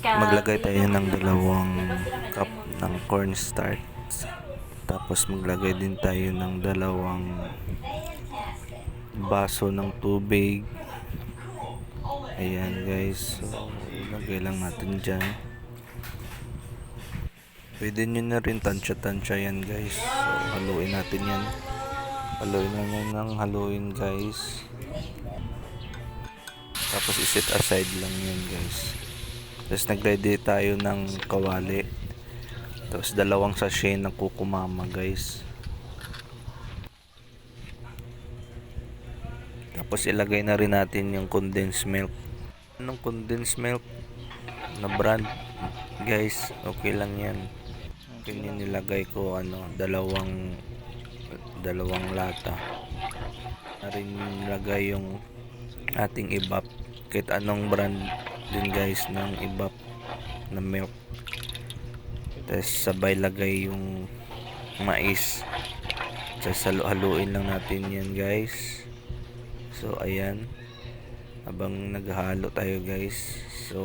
maglagay tayo ng dalawang cup ng cornstarch. Tapos maglagay din tayo ng dalawang baso ng tubig. Ayan guys, so ilagay lang natin dyan. Pwede nyo na rin tansya-tansya yan guys. So haluin natin yan. Haluin na yan ng haluin guys. Tapos iset aside lang yan guys. Tapos nag-ready tayo ng kawali. Tapos dalawang sachet ng kukumama guys. Tapos ilagay na rin natin yung condensed milk. Anong condensed milk na brand guys, okay lang yan. Okay yung nilagay ko dalawang lata. Na rin nilagay yung ating ibap. Kahit anong brand din guys ng ibap na milk. Tapos sabay lagay yung mais. Tapos haluin lang natin yan guys. So ayan, habang naghahalo tayo guys, so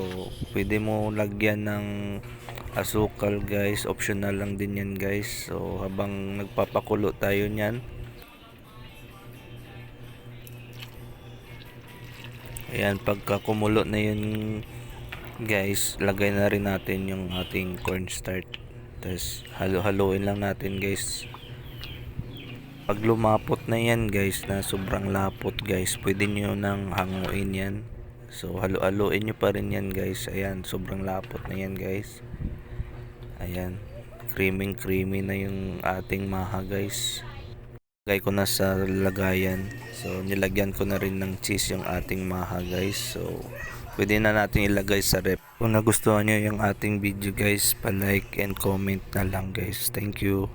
pwede mo lagyan ng asukal guys, optional lang din yan guys. So habang nagpapakulo tayo nyan, ayan, pagka kumulo na yun guys, lagay na rin natin yung ating cornstarch. Tapos halo-haloin lang natin guys. Pag lumapot na yan guys, na sobrang lapot guys, pwede nyo nang hanguin yan. So halo-haloin nyo pa rin yan guys. Ayan, sobrang lapot na yan guys. Ayan, creamy na yung ating maha guys. Lagay ko na sa lagayan. So nilagyan ko na rin ng cheese yung ating maha guys. So pwede na natin ilagay sa rep. Kung nagustuhan nyo yung ating video guys, pa-like and comment na lang guys. Thank you.